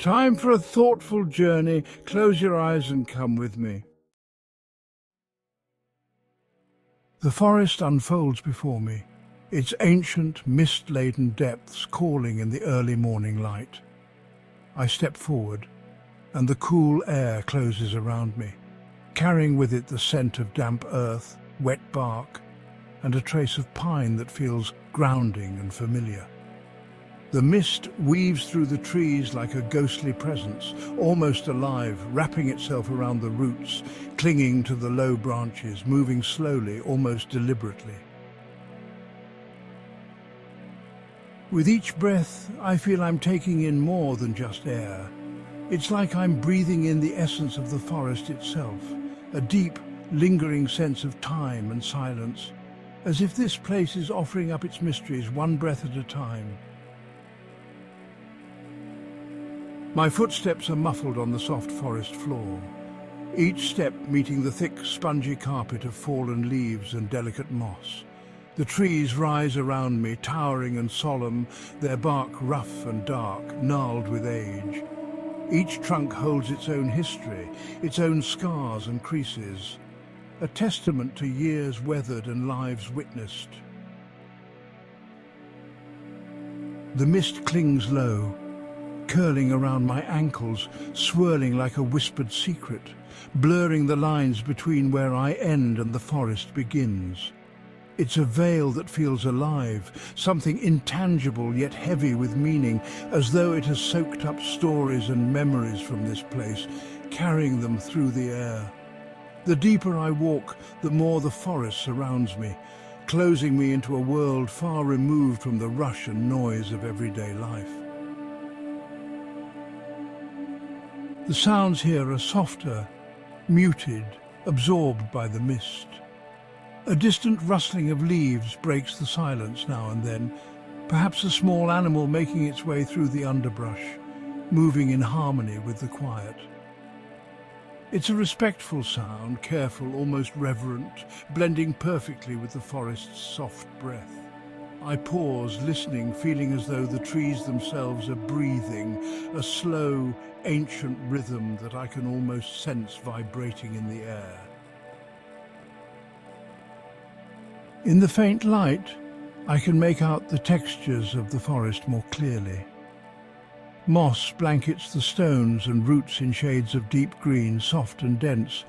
Time for a thoughtful journey. Close your eyes and come with me. The forest unfolds before me, its ancient, mist-laden depths calling in the early morning light. I step forward, and the cool air closes around me, carrying with it the scent of damp earth, wet bark, and a trace of pine that feels grounding and familiar. The mist weaves through the trees like a ghostly presence, almost alive, wrapping itself around the roots, clinging to the low branches, moving slowly, almost deliberately. With each breath, I feel I'm taking in more than just air. It's like I'm breathing in the essence of the forest itself, a deep, lingering sense of time and silence, as if this place is offering up its mysteries one breath at a time. My footsteps are muffled on the soft forest floor, each step meeting the thick, spongy carpet of fallen leaves and delicate moss. The trees rise around me, towering and solemn, their bark rough and dark, gnarled with age. Each trunk holds its own history, its own scars and creases, a testament to years weathered and lives witnessed. The mist clings low, curling around my ankles, swirling like a whispered secret, blurring the lines between where I end and the forest begins. It's a veil that feels alive, something intangible yet heavy with meaning, as though it has soaked up stories and memories from this place, carrying them through the air. The deeper I walk, the more the forest surrounds me, closing me into a world far removed from the rush and noise of everyday life. The sounds here are softer, muted, absorbed by the mist. A distant rustling of leaves breaks the silence now and then, perhaps a small animal making its way through the underbrush, moving in harmony with the quiet. It's a respectful sound, careful, almost reverent, blending perfectly with the forest's soft breath. I pause, listening, feeling as though the trees themselves are breathing, a slow, ancient rhythm that I can almost sense vibrating in the air. In the faint light, I can make out the textures of the forest more clearly. Moss blankets the stones and roots in shades of deep green, soft and dense,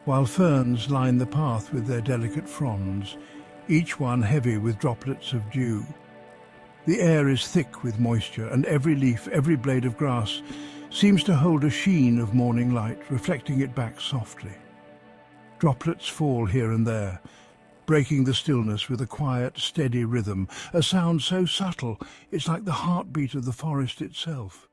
while ferns line the path with their delicate fronds, each one heavy with droplets of dew. The air is thick with moisture, and every leaf, every blade of grass seems to hold a sheen of morning light, reflecting it back softly. Droplets fall here and there, breaking the stillness with a quiet, steady rhythm, a sound so subtle it's like the heartbeat of the forest itself.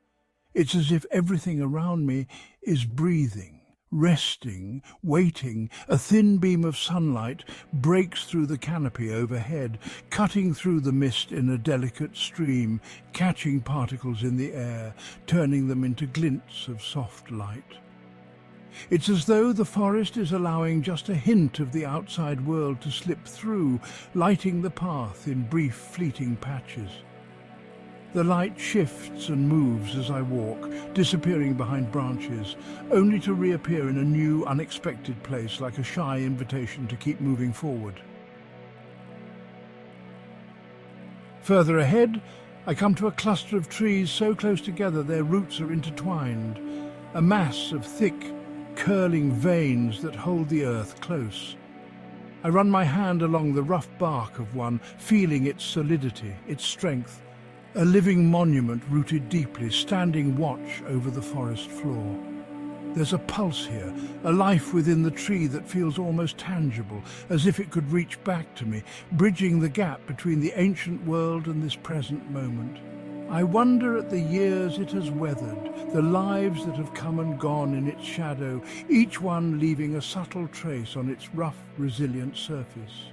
It's as if everything around me is breathing, resting, waiting. A thin beam of sunlight breaks through the canopy overhead, cutting through the mist in a delicate stream, catching particles in the air, turning them into glints of soft light. It's as though the forest is allowing just a hint of the outside world to slip through, lighting the path in brief, fleeting patches. The light shifts and moves as I walk, disappearing behind branches, only to reappear in a new, unexpected place, like a shy invitation to keep moving forward. Further ahead, I come to a cluster of trees so close together their roots are intertwined, a mass of thick, curling veins that hold the earth close. I run my hand along the rough bark of one, feeling its solidity, its strength, a living monument rooted deeply, standing watch over the forest floor. There's a pulse here, a life within the tree that feels almost tangible, as if it could reach back to me, bridging the gap between the ancient world and this present moment. I wonder at the years it has weathered, the lives that have come and gone in its shadow, each one leaving a subtle trace on its rough, resilient surface.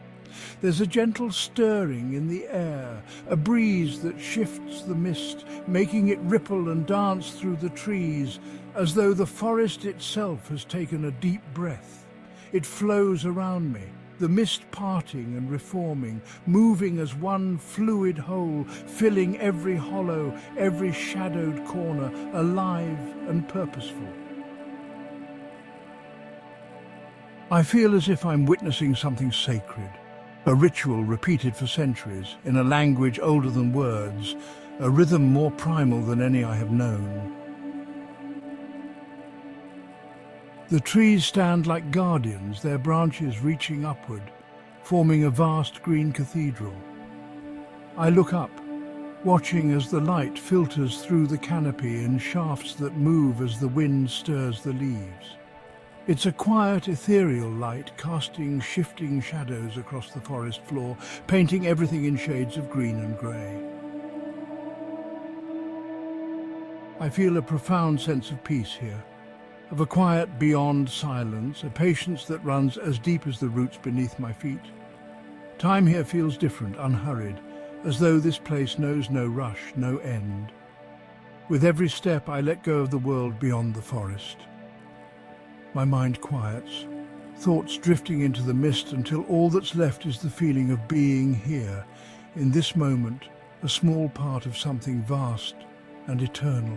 There's a gentle stirring in the air, a breeze that shifts the mist, making it ripple and dance through the trees, as though the forest itself has taken a deep breath. It flows around me, the mist parting and reforming, moving as one fluid whole, filling every hollow, every shadowed corner, alive and purposeful. I feel as if I'm witnessing something sacred, a ritual repeated for centuries, in a language older than words, a rhythm more primal than any I have known. The trees stand like guardians, their branches reaching upward, forming a vast green cathedral. I look up, watching as the light filters through the canopy in shafts that move as the wind stirs the leaves. It's a quiet, ethereal light, casting shifting shadows across the forest floor, painting everything in shades of green and grey. I feel a profound sense of peace here, of a quiet beyond silence, a patience that runs as deep as the roots beneath my feet. Time here feels different, unhurried, as though this place knows no rush, no end. With every step, I let go of the world beyond the forest. My mind quiets, thoughts drifting into the mist until all that's left is the feeling of being here, in this moment, a small part of something vast and eternal.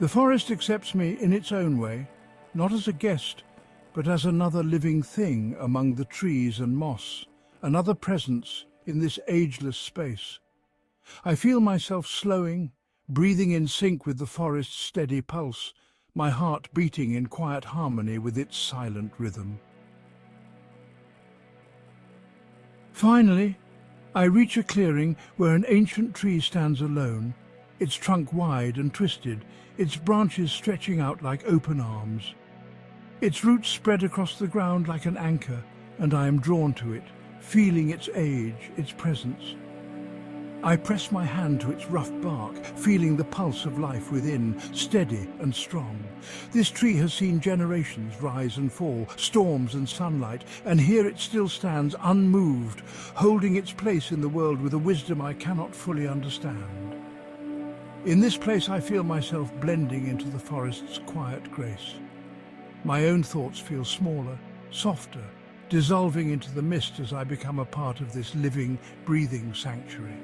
The forest accepts me in its own way, not as a guest, but as another living thing among the trees and moss, another presence in this ageless space. I feel myself slowing, breathing in sync with the forest's steady pulse, my heart beating in quiet harmony with its silent rhythm. Finally, I reach a clearing where an ancient tree stands alone, its trunk wide and twisted, its branches stretching out like open arms. Its roots spread across the ground like an anchor, and I am drawn to it, feeling its age, its presence. I press my hand to its rough bark, feeling the pulse of life within, steady and strong. This tree has seen generations rise and fall, storms and sunlight, and here it still stands unmoved, holding its place in the world with a wisdom I cannot fully understand. In this place I feel myself blending into the forest's quiet grace. My own thoughts feel smaller, softer, dissolving into the mist as I become a part of this living, breathing sanctuary.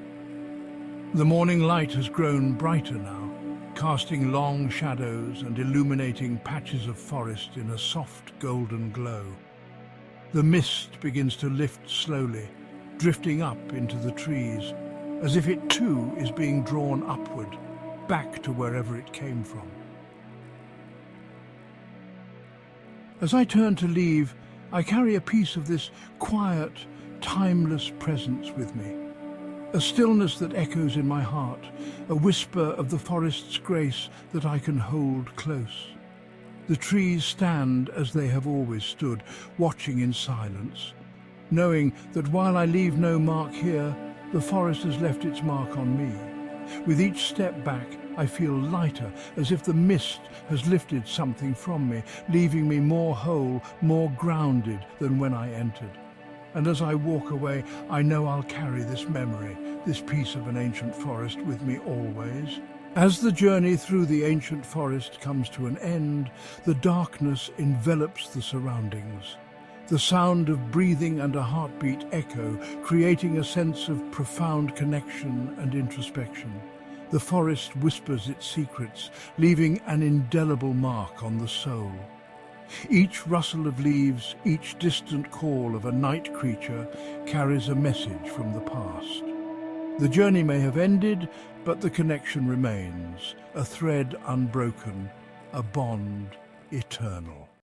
The morning light has grown brighter now, casting long shadows and illuminating patches of forest in a soft golden glow. The mist begins to lift slowly, drifting up into the trees, as if it too is being drawn upward, back to wherever it came from. As I turn to leave, I carry a piece of this quiet, timeless presence with me. A stillness that echoes in my heart, a whisper of the forest's grace that I can hold close. The trees stand as they have always stood, watching in silence, knowing that while I leave no mark here, the forest has left its mark on me. With each step back, I feel lighter, as if the mist has lifted something from me, leaving me more whole, more grounded than when I entered. And as I walk away, I know I'll carry this memory, this piece of an ancient forest with me always. As the journey through the ancient forest comes to an end, the darkness envelops the surroundings. The sound of breathing and a heartbeat echo, creating a sense of profound connection and introspection. The forest whispers its secrets, leaving an indelible mark on the soul. Each rustle of leaves, each distant call of a night creature carries a message from the past. The journey may have ended, but the connection remains, a thread unbroken, a bond eternal.